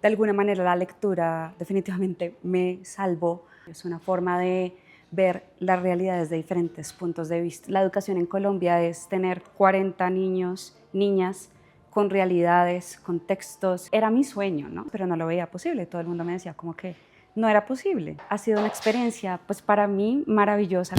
De alguna manera la lectura definitivamente me salvó. Es una forma de ver las realidades de diferentes puntos de vista. La educación en Colombia es tener 40 niños, niñas con realidades, contextos. Era mi sueño, ¿no? Pero no lo veía posible. Todo el mundo me decía como que no era posible. Ha sido una experiencia, pues para mí, maravillosa.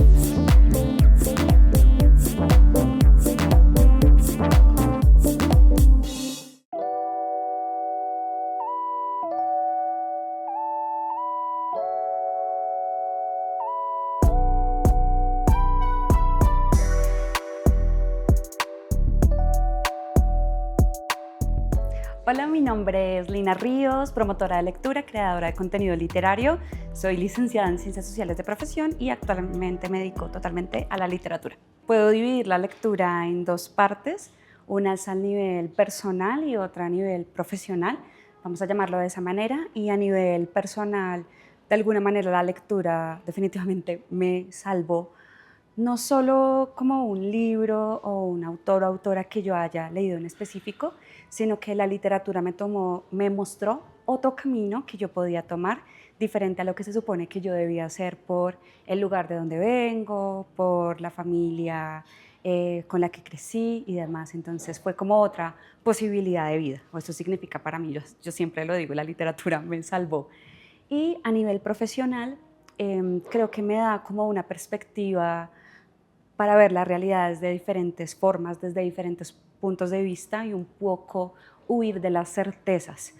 Hola, mi nombre es Lina Ríos, promotora de lectura, creadora de contenido literario. Soy licenciada en Ciencias Sociales de profesión y actualmente me dedico totalmente a la literatura. Puedo dividir la lectura en dos partes, una es a nivel personal y otra a nivel profesional, vamos a llamarlo de esa manera, y a nivel personal, de alguna manera la lectura definitivamente me salvó. No solo como un libro o un autor o autora que yo haya leído en específico, sino que la literatura me mostró otro camino que yo podía tomar, diferente a lo que se supone que yo debía hacer por el lugar de donde vengo, por la familia con la que crecí y demás. Entonces fue como otra posibilidad de vida, o eso significa para mí, yo siempre lo digo, la literatura me salvó. Y a nivel profesional, creo que me da como una perspectiva para ver las realidades de diferentes formas, desde diferentes puntos de vista y un poco huir de las certezas.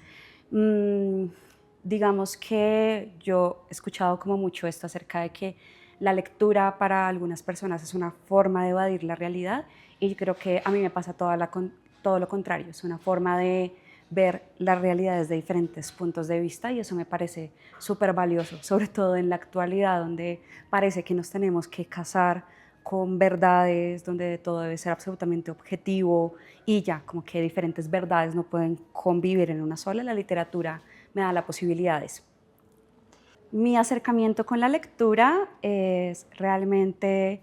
Digamos que yo he escuchado como mucho esto acerca de que la lectura para algunas personas es una forma de evadir la realidad y creo que a mí me pasa todo lo contrario, es una forma de ver las realidades de diferentes puntos de vista y eso me parece súper valioso, sobre todo en la actualidad donde parece que nos tenemos que casar con verdades, donde todo debe ser absolutamente objetivo y ya, como que diferentes verdades no pueden convivir en una sola. La literatura me da las posibilidades. Mi acercamiento con la lectura es realmente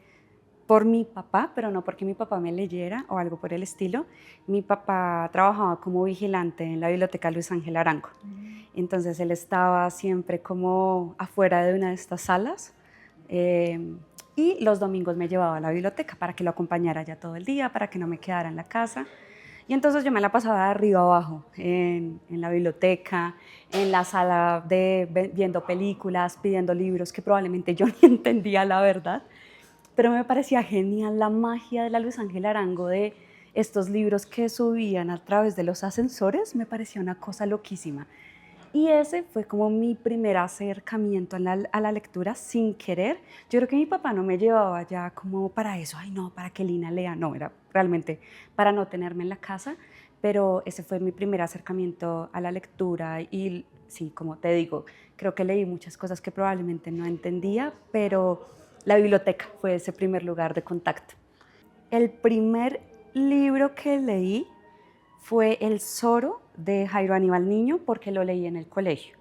por mi papá, pero no porque mi papá me leyera o algo por el estilo. Mi papá trabajaba como vigilante en la biblioteca Luis Ángel Arango. Entonces él estaba siempre como afuera de una de estas salas y los domingos me llevaba a la biblioteca para que lo acompañara ya todo el día, para que no me quedara en la casa. Y entonces yo me la pasaba de arriba abajo, en la biblioteca, en la sala viendo películas, pidiendo libros que probablemente yo ni entendía la verdad, pero me parecía genial la magia de la Luis Ángel Arango, de estos libros que subían a través de los ascensores, me parecía una cosa loquísima. Y ese fue como mi primer acercamiento a la lectura sin querer. Yo creo que mi papá no me llevaba ya como para eso, ay no, para que Lina lea, no, era realmente para no tenerme en la casa, pero ese fue mi primer acercamiento a la lectura y sí, como te digo, creo que leí muchas cosas que probablemente no entendía, pero la biblioteca fue ese primer lugar de contacto. El primer libro que leí fue El Zorro de Jairo Aníbal Niño, porque lo leí en el colegio.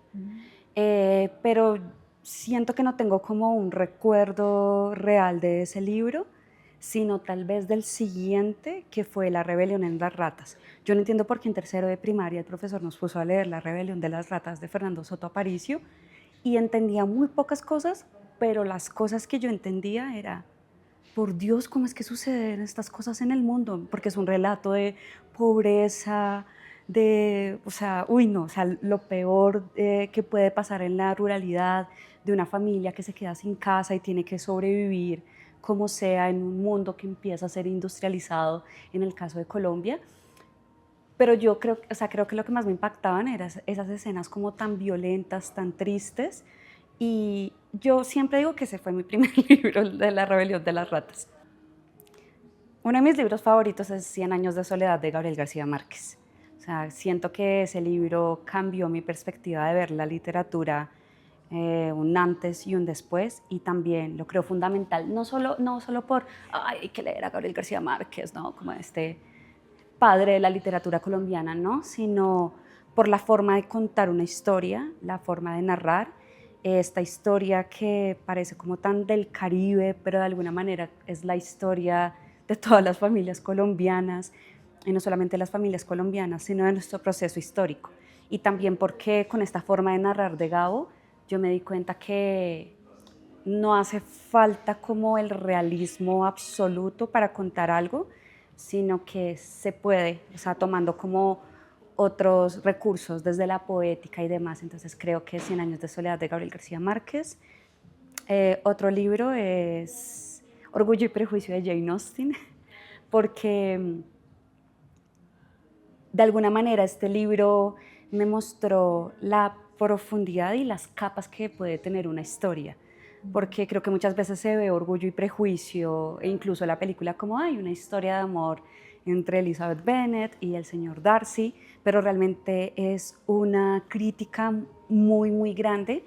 Pero siento que no tengo como un recuerdo real de ese libro, sino tal vez del siguiente, que fue La rebelión en las ratas. Yo no entiendo por qué en tercero de primaria el profesor nos puso a leer La rebelión de las ratas de Fernando Soto Aparicio y entendía muy pocas cosas, pero las cosas que yo entendía era por Dios, ¿cómo es que suceden estas cosas en el mundo? Porque es un relato de pobreza, de, o sea, uy no, o sea, lo peor que puede pasar en la ruralidad, de una familia que se queda sin casa y tiene que sobrevivir como sea en un mundo que empieza a ser industrializado, en el caso de Colombia. Pero yo creo, o sea, creo que lo que más me impactaban eran esas escenas como tan violentas, tan tristes, y yo siempre digo que ese fue mi primer libro, de La rebelión de las ratas. Uno de mis libros favoritos es Cien años de soledad de Gabriel García Márquez. O sea, siento que ese libro cambió mi perspectiva de ver la literatura, un antes y un después, y también lo creo fundamental, no solo por, ay, hay que leer a Gabriel García Márquez, ¿no? Como este padre de la literatura colombiana, ¿no? Sino por la forma de contar una historia, la forma de narrar, esta historia que parece como tan del Caribe, pero de alguna manera es la historia de todas las familias colombianas, y no solamente las familias colombianas, sino de nuestro proceso histórico. y también porque con esta forma de narrar de Gabo, yo me di cuenta que no hace falta como el realismo absoluto para contar algo, sino que se puede, o sea, tomando como otros recursos desde la poética y demás. Entonces creo que Cien años de soledad de Gabriel García Márquez. Otro libro es Orgullo y prejuicio de Jane Austen, porque de alguna manera este libro me mostró la profundidad y las capas que puede tener una historia, porque creo que muchas veces se ve Orgullo y Prejuicio e incluso la película como hay una historia de amor entre Elizabeth Bennet y el señor Darcy, pero realmente es una crítica muy, muy grande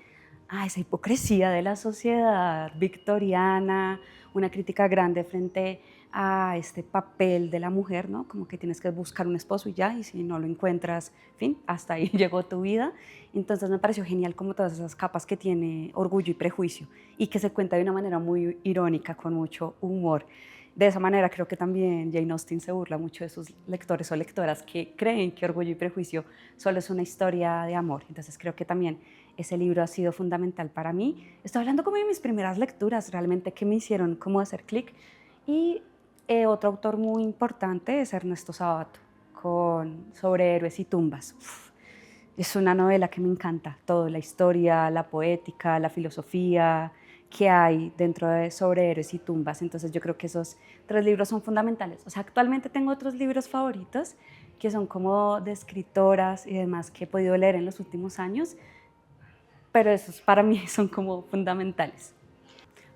a esa hipocresía de la sociedad victoriana, una crítica grande frente a este papel de la mujer, ¿no? Como que tienes que buscar un esposo y ya, y si no lo encuentras, en fin, hasta ahí llegó tu vida. Entonces me pareció genial como todas esas capas que tiene Orgullo y Prejuicio y que se cuenta de una manera muy irónica, con mucho humor. De esa manera creo que también Jane Austen se burla mucho de sus lectores o lectoras que creen que Orgullo y Prejuicio solo es una historia de amor. Entonces creo que también ese libro ha sido fundamental para mí. Estoy hablando como de mis primeras lecturas realmente que me hicieron como hacer clic. Y otro autor muy importante es Ernesto Sabato, con Sobre héroes y tumbas. Uf, es una novela que me encanta, todo, la historia, la poética, la filosofía que hay dentro de Sobre héroes y tumbas. Entonces yo creo que esos tres libros son fundamentales. O sea, actualmente tengo otros libros favoritos que son como de escritoras y demás que he podido leer en los últimos años, pero esos para mí son como fundamentales.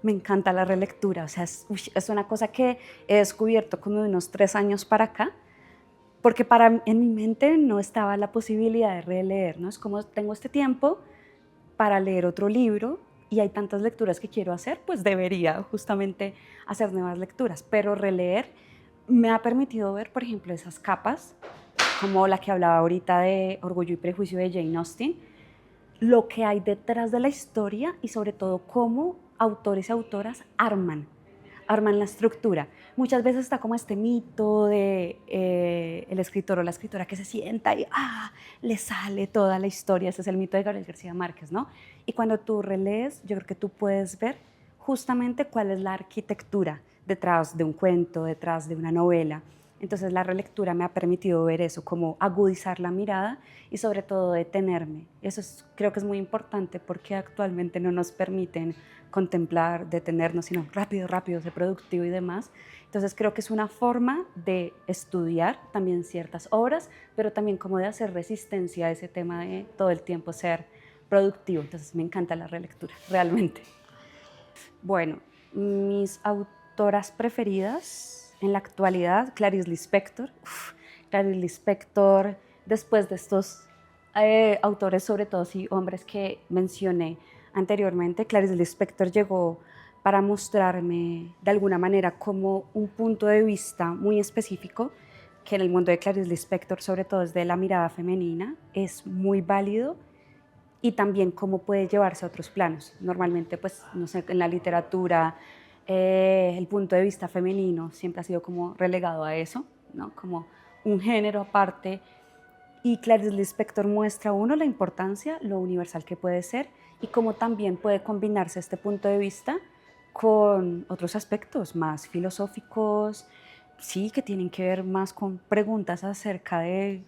Me encanta la relectura, o sea, es una cosa que he descubierto como de unos 3 años para acá, porque en mi mente no estaba la posibilidad de releer, ¿no? Es como tengo este tiempo para leer otro libro y hay tantas lecturas que quiero hacer, pues debería justamente hacer nuevas lecturas, pero releer me ha permitido ver, por ejemplo, esas capas, como la que hablaba ahorita de Orgullo y Prejuicio de Jane Austen, lo que hay detrás de la historia y sobre todo cómo autores y autoras arman la estructura. Muchas veces está como este mito de el escritor o la escritora que se sienta y le sale toda la historia. Ese es el mito de Gabriel García Márquez, ¿no? Y cuando tú relees, yo creo que tú puedes ver justamente cuál es la arquitectura detrás de un cuento, detrás de una novela. Entonces la relectura me ha permitido ver eso, como agudizar la mirada y sobre todo detenerme. Creo que es muy importante porque actualmente no nos permiten contemplar, detenernos, sino rápido, rápido, ser productivo y demás. Entonces creo que es una forma de estudiar también ciertas obras, pero también como de hacer resistencia a ese tema de todo el tiempo ser productivo. Entonces me encanta la relectura, realmente. Bueno, mis autoras preferidas en la actualidad, Clarice Lispector. Clarice Lispector, después de estos autores, sobre todo sí, hombres que mencioné anteriormente, Clarice Lispector llegó para mostrarme de alguna manera como un punto de vista muy específico que en el mundo de Clarice Lispector, sobre todo desde la mirada femenina, es muy válido y también cómo puede llevarse a otros planos. Normalmente, pues, no sé, en la literatura, el punto de vista femenino siempre ha sido como relegado a eso, ¿no? Como un género aparte. Y Clarice Lispector muestra a uno la importancia, lo universal que puede ser y cómo también puede combinarse este punto de vista con otros aspectos más filosóficos, sí, que tienen que ver más con preguntas acerca de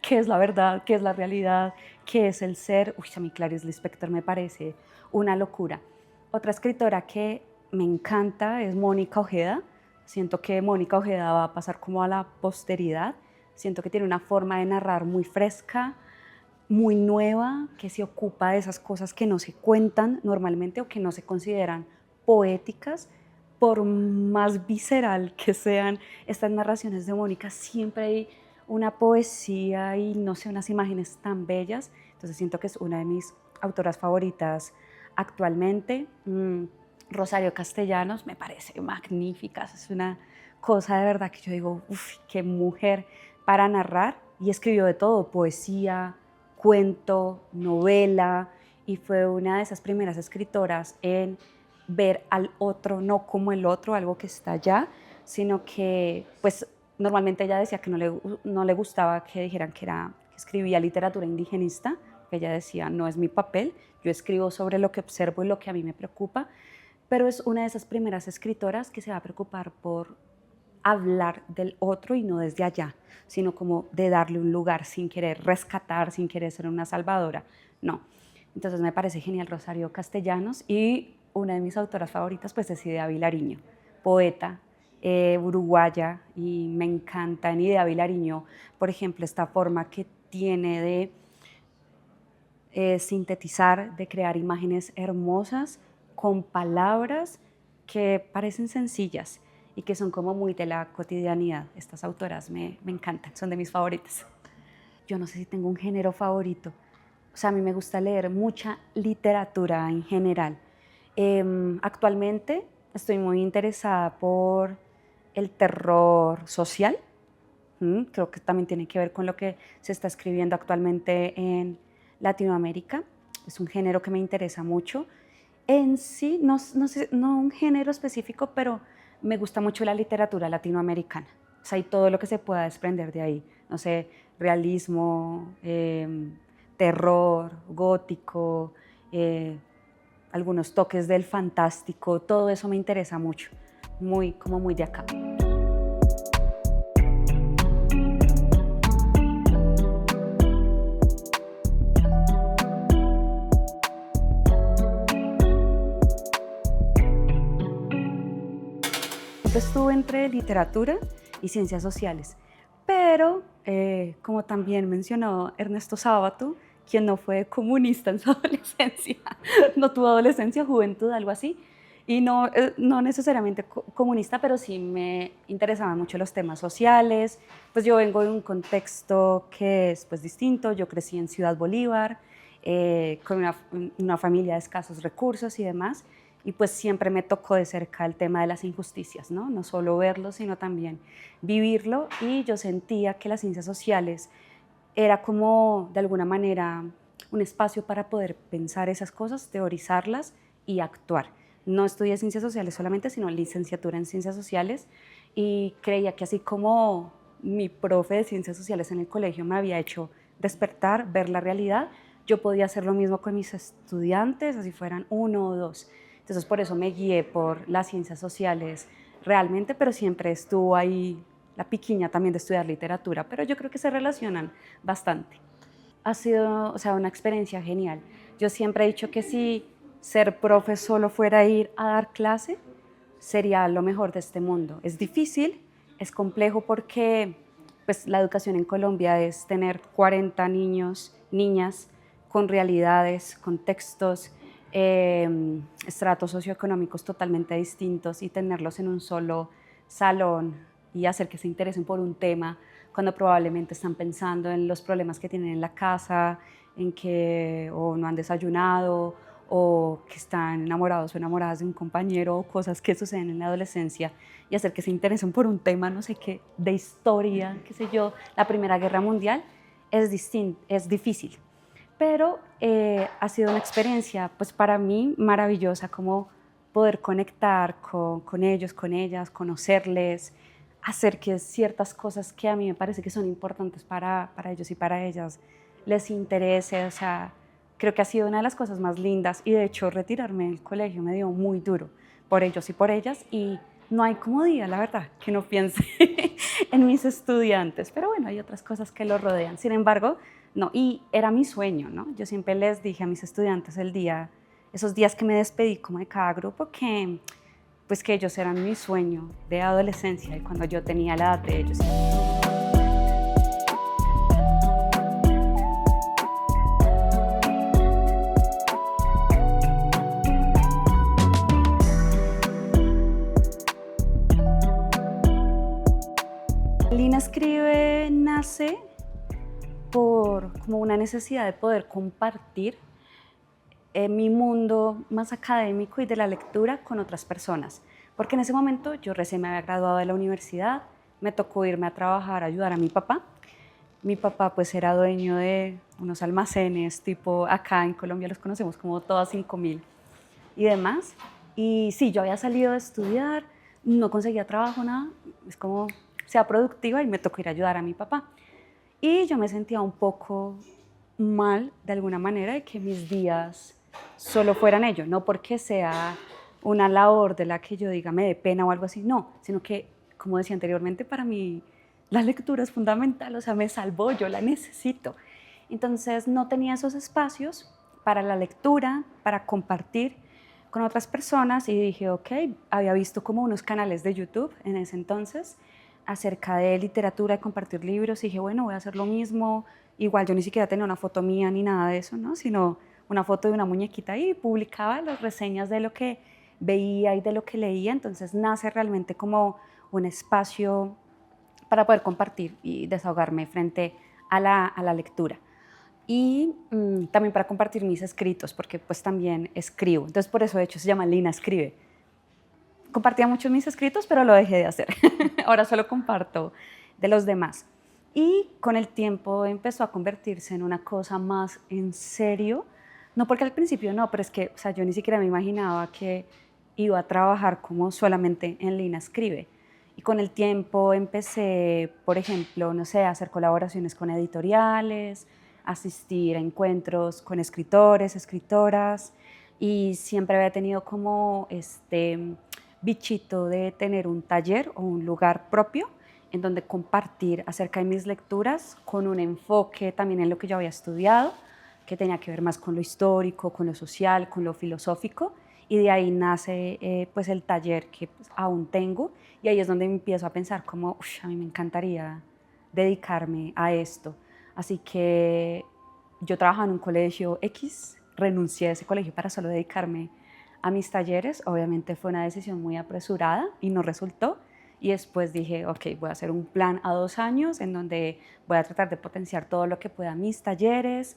qué es la verdad, qué es la realidad, qué es el ser. Uy, a mí Clarice Lispector me parece una locura. Otra escritora que me encanta es Mónica Ojeda. Siento que Mónica Ojeda va a pasar como a la posteridad. Siento que tiene una forma de narrar muy fresca, muy nueva, que se ocupa de esas cosas que no se cuentan normalmente o que no se consideran poéticas. Por más visceral que sean estas narraciones de Mónica, siempre hay una poesía y no sé, unas imágenes tan bellas. Entonces siento que es una de mis autoras favoritas actualmente. Rosario Castellanos me parece magnífica, es una cosa de verdad que yo digo, uff, qué mujer para narrar, y escribió de todo, poesía, cuento, novela, y fue una de esas primeras escritoras en ver al otro no como el otro, algo que está allá, sino que pues normalmente ella decía que no le gustaba que dijeran que escribía literatura indigenista, que ella decía, no es mi papel, yo escribo sobre lo que observo y lo que a mí me preocupa, pero es una de esas primeras escritoras que se va a preocupar por hablar del otro y no desde allá, sino como de darle un lugar sin querer rescatar, sin querer ser una salvadora, no. Entonces me parece genial Rosario Castellanos y una de mis autoras favoritas pues es Idea Vilariño, poeta uruguaya y me encanta en Idea Vilariño, por ejemplo, esta forma que tiene de sintetizar, de crear imágenes hermosas con palabras que parecen sencillas y que son como muy de la cotidianidad. Estas autoras me encantan, son de mis favoritas. Yo no sé si tengo un género favorito. O sea, a mí me gusta leer mucha literatura en general. Actualmente estoy muy interesada por el terror social. Creo que también tiene que ver con lo que se está escribiendo actualmente en Latinoamérica. Es un género que me interesa mucho. En sí, no sé, no un género específico, pero me gusta mucho la literatura latinoamericana. O sea, y todo lo que se pueda desprender de ahí. No sé, realismo, terror, gótico, algunos toques del fantástico, todo eso me interesa mucho, como muy de acá. Estuve entre literatura y ciencias sociales, pero como también mencionó Ernesto Sábato, quien no fue comunista en su adolescencia, no tuvo adolescencia, juventud, algo así, y no necesariamente comunista, pero sí me interesaban mucho los temas sociales. Pues yo vengo de un contexto que es pues distinto, yo crecí en Ciudad Bolívar, con una familia de escasos recursos y demás, y pues siempre me tocó de cerca el tema de las injusticias, ¿no? No solo verlo, sino también vivirlo, y yo sentía que las ciencias sociales era como, de alguna manera, un espacio para poder pensar esas cosas, teorizarlas y actuar. No estudié ciencias sociales solamente, sino licenciatura en ciencias sociales, y creía que así como mi profe de ciencias sociales en el colegio me había hecho despertar, ver la realidad, yo podía hacer lo mismo con mis estudiantes, así fueran uno o dos. Entonces por eso me guié por las ciencias sociales realmente, pero siempre estuvo ahí la piquiña también de estudiar literatura, pero yo creo que se relacionan bastante. Ha sido, o sea, una experiencia genial. Yo siempre he dicho que si ser profe solo fuera a ir a dar clase, sería lo mejor de este mundo. Es difícil, es complejo porque pues, la educación en Colombia es tener 40 niños, niñas con realidades, contextos, estratos socioeconómicos totalmente distintos, y tenerlos en un solo salón y hacer que se interesen por un tema cuando probablemente están pensando en los problemas que tienen en la casa, en que o no han desayunado o que están enamorados o enamoradas de un compañero, o cosas que suceden en la adolescencia, y hacer que se interesen por un tema, no sé qué, de historia, qué sé yo, la Primera Guerra Mundial, es difícil. Pero ha sido una experiencia, pues para mí, maravillosa, como poder conectar con ellos, con ellas, conocerles, hacer que ciertas cosas que a mí me parece que son importantes para ellos y para ellas les interese. O sea, creo que ha sido una de las cosas más lindas, y de hecho retirarme del colegio me dio muy duro por ellos y por ellas, y no hay como día, la verdad, que no piense en mis estudiantes, pero bueno, hay otras cosas que los rodean. Sin embargo, no, y era mi sueño, ¿no? Yo siempre les dije a mis estudiantes esos días que me despedí como de cada grupo, que pues que ellos eran mi sueño de adolescencia y cuando yo tenía la edad de ellos. Lina Escribe nace por como una necesidad de poder compartir mi mundo más académico y de la lectura con otras personas, porque en ese momento yo recién me había graduado de la universidad, me tocó irme a trabajar, a ayudar a mi papá. Mi papá pues era dueño de unos almacenes, tipo acá en Colombia los conocemos como Toda 5000 y demás. Y sí, yo había salido de estudiar, no conseguía trabajo, nada, es como sea productiva, y me tocó ir a ayudar a mi papá. Y yo me sentía un poco mal de alguna manera de que mis días solo fueran ello, no porque sea una labor de la que yo diga me dé pena o algo así, no, sino que, como decía anteriormente, para mí la lectura es fundamental, o sea, me salvó, yo la necesito. Entonces no tenía esos espacios para la lectura, para compartir con otras personas y dije, ok, había visto como unos canales de YouTube en ese entonces acerca de literatura, de compartir libros y dije, bueno, voy a hacer lo mismo. Igual yo ni siquiera tenía una foto mía ni nada de eso, ¿no? Sino una foto de una muñequita y publicaba las reseñas de lo que veía y de lo que leía. Entonces nace realmente como un espacio para poder compartir y desahogarme frente a la lectura. Y también para compartir mis escritos, porque pues también escribo. Entonces por eso de hecho se llama Lina Escribe. Compartía mucho mis escritos, pero lo dejé de hacer. Ahora solo comparto de los demás. Y con el tiempo empezó a convertirse en una cosa más en serio. No porque al principio no, pero es que o sea, yo ni siquiera me imaginaba que iba a trabajar como solamente en Lina Escribe. Y con el tiempo empecé, por ejemplo, no sé, a hacer colaboraciones con editoriales, asistir a encuentros con escritores, escritoras, y siempre había tenido como este bichito de tener un taller o un lugar propio en donde compartir acerca de mis lecturas con un enfoque también en lo que yo había estudiado, que tenía que ver más con lo histórico, con lo social, con lo filosófico, y de ahí nace pues el taller que pues, aún tengo, y ahí es donde empiezo a pensar como, a mí me encantaría dedicarme a esto. Así que yo trabajaba en un colegio X, renuncié a ese colegio para solo dedicarme a mis talleres. Obviamente fue una decisión muy apresurada y no resultó. Y después dije, ok, voy a hacer un plan a 2 años en donde voy a tratar de potenciar todo lo que pueda mis talleres,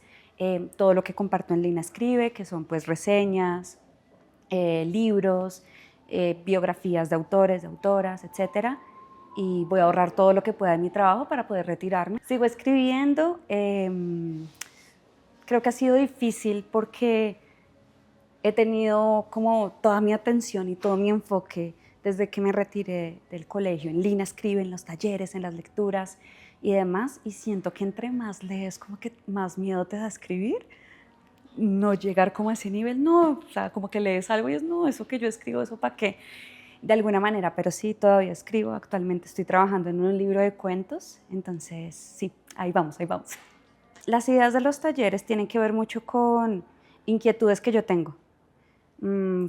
todo lo que comparto en Lina Escribe, que son pues reseñas, libros, biografías de autores, de autoras, etcétera. Y voy a ahorrar todo lo que pueda de mi trabajo para poder retirarme. Sigo escribiendo. Creo que ha sido difícil porque he tenido como toda mi atención y todo mi enfoque desde que me retiré del colegio. En Lina Escribe, en los talleres, en las lecturas y demás. Y siento que entre más lees, como que más miedo te da a escribir. No llegar como a ese nivel, no, o sea, como que lees algo y es, no, eso que yo escribo, eso para qué, de alguna manera, pero sí, todavía escribo, actualmente estoy trabajando en un libro de cuentos, entonces sí, ahí vamos, ahí vamos. Las ideas de los talleres tienen que ver mucho con inquietudes que yo tengo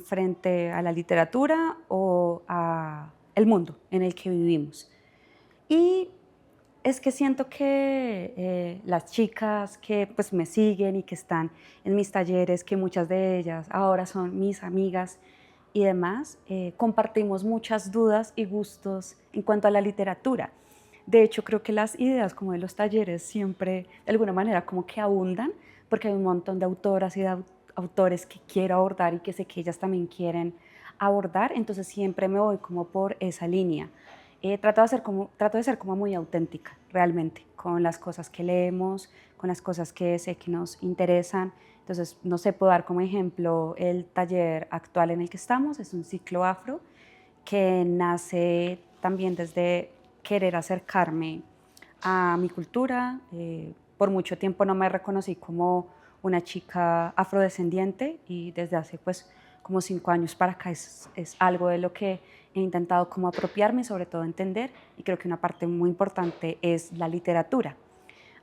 frente a la literatura o a el mundo en el que vivimos. Y es que siento que las chicas que pues me siguen y que están en mis talleres, que muchas de ellas ahora son mis amigas y demás, compartimos muchas dudas y gustos en cuanto a la literatura. De hecho, creo que las ideas como de los talleres siempre, de alguna manera, como que abundan, porque hay un montón de autoras y de autores que quiero abordar y que sé que ellas también quieren abordar, entonces siempre me voy como por esa línea. Trato de ser como muy auténtica, realmente, con las cosas que leemos, con las cosas que sé que nos interesan. Entonces, no sé, puedo dar como ejemplo el taller actual en el que estamos, es un ciclo afro que nace también desde querer acercarme a mi cultura. Por mucho tiempo no me reconocí como una chica afrodescendiente y desde hace pues como 5 años para acá es algo de lo que he intentado como apropiarme y sobre todo entender, y creo que una parte muy importante es la literatura.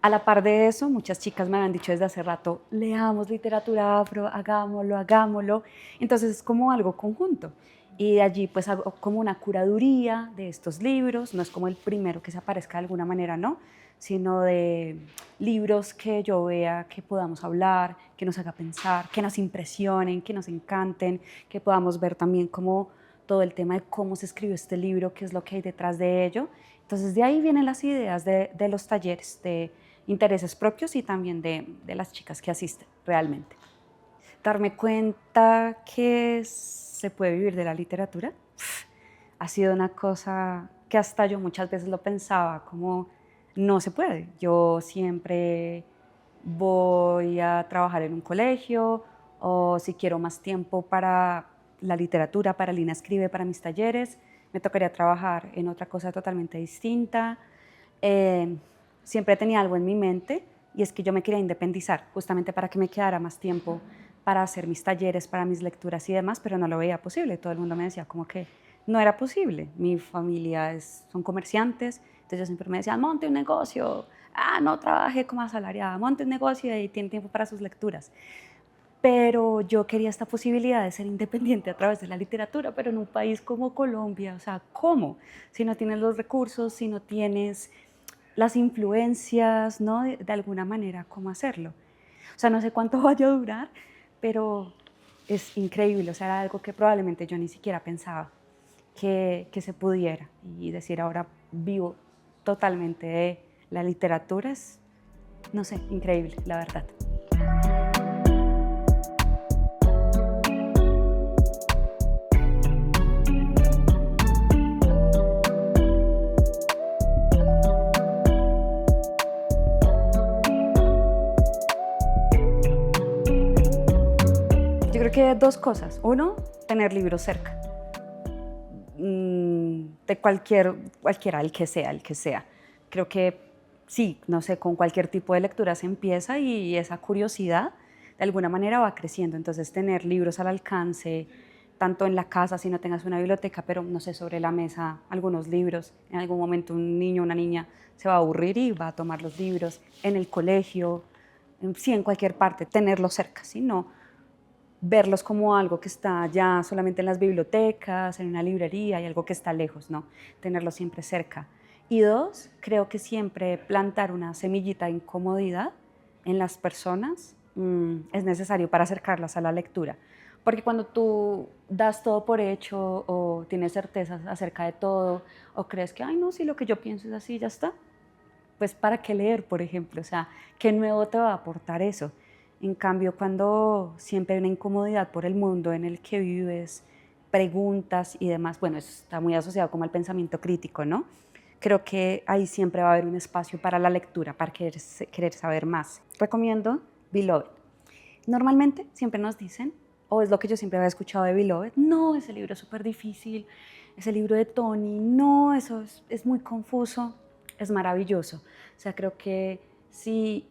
A la par de eso, muchas chicas me han dicho desde hace rato, leamos literatura afro, hagámoslo, hagámoslo. Entonces es como algo conjunto. Y de allí pues hago como una curaduría de estos libros, no es como el primero que se aparezca de alguna manera, no, sino de libros que yo vea que podamos hablar, que nos haga pensar, que nos impresionen, que nos encanten, que podamos ver también como todo el tema de cómo se escribió este libro, qué es lo que hay detrás de ello. Entonces de ahí vienen las ideas de los talleres, de intereses propios y también de las chicas que asisten realmente. Darme cuenta que se puede vivir de la literatura ha sido una cosa que hasta yo muchas veces lo pensaba como no se puede. Yo siempre voy a trabajar en un colegio o si quiero más tiempo para la literatura, para Lina Escribe, para mis talleres, me tocaría trabajar en otra cosa totalmente distinta. siempre tenía algo en mi mente y es que yo me quería independizar, justamente para que me quedara más tiempo para hacer mis talleres, para mis lecturas y demás, pero no lo veía posible. Todo el mundo me decía como que no era posible. Mi familia son comerciantes, entonces yo siempre me decían, monte un negocio, no trabaje como asalariada, monte un negocio y tiene tiempo para sus lecturas. Pero yo quería esta posibilidad de ser independiente a través de la literatura, pero en un país como Colombia, o sea, ¿cómo? Si no tienes los recursos, si no tienes las influencias, ¿no? De alguna manera, ¿cómo hacerlo? O sea, no sé cuánto vaya a durar, pero es increíble, o sea, era algo que probablemente yo ni siquiera pensaba que se pudiera. Y decir ahora vivo totalmente de la literatura es, no sé, increíble, la verdad. Yo creo que dos cosas. Uno, tener libros cerca. De cualquiera, el que sea, el que sea. Creo que sí, no sé, con cualquier tipo de lectura se empieza y esa curiosidad de alguna manera va creciendo. Entonces, tener libros al alcance, tanto en la casa, si no tengas una biblioteca, pero no sé, sobre la mesa, algunos libros. En algún momento un niño o una niña se va a aburrir y va a tomar los libros. En el colegio, sí, en cualquier parte, tenerlos cerca, ¿sí? No verlos como algo que está ya solamente en las bibliotecas, en una librería y algo que está lejos, no, tenerlo siempre cerca. Y dos, creo que siempre plantar una semillita de incomodidad en las personas es necesario para acercarlas a la lectura. Porque cuando tú das todo por hecho o tienes certezas acerca de todo o crees que, ay, no, si lo que yo pienso es así, ya está, pues ¿para qué leer, por ejemplo? O sea, ¿qué nuevo te va a aportar eso? En cambio, cuando siempre hay una incomodidad por el mundo en el que vives, preguntas y demás, bueno, eso está muy asociado como al pensamiento crítico, ¿no? Creo que ahí siempre va a haber un espacio para la lectura, para querer saber más. Recomiendo Beloved. Normalmente siempre nos dicen, o es lo que yo siempre había escuchado de Beloved, no, ese libro es súper difícil, ese libro de Tony, no, eso es muy confuso, es maravilloso. O sea, creo que si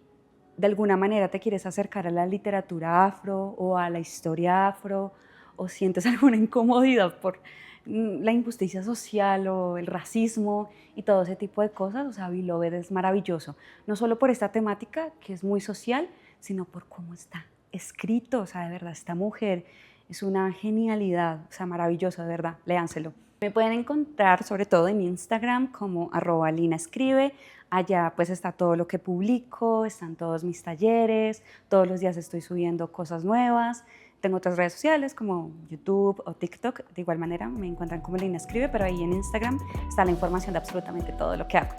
de alguna manera te quieres acercar a la literatura afro o a la historia afro o sientes alguna incomodidad por la injusticia social o el racismo y todo ese tipo de cosas, o sea, Beloved es maravilloso, no solo por esta temática que es muy social, sino por cómo está escrito, o sea, de verdad, esta mujer es una genialidad, o sea, maravilloso, de verdad, léanselo. Me pueden encontrar sobre todo en Instagram como @linaescribe. Allá pues está todo lo que publico, están todos mis talleres, todos los días estoy subiendo cosas nuevas. Tengo otras redes sociales como YouTube o TikTok, de igual manera me encuentran como Lina Escribe, pero ahí en Instagram está la información de absolutamente todo lo que hago.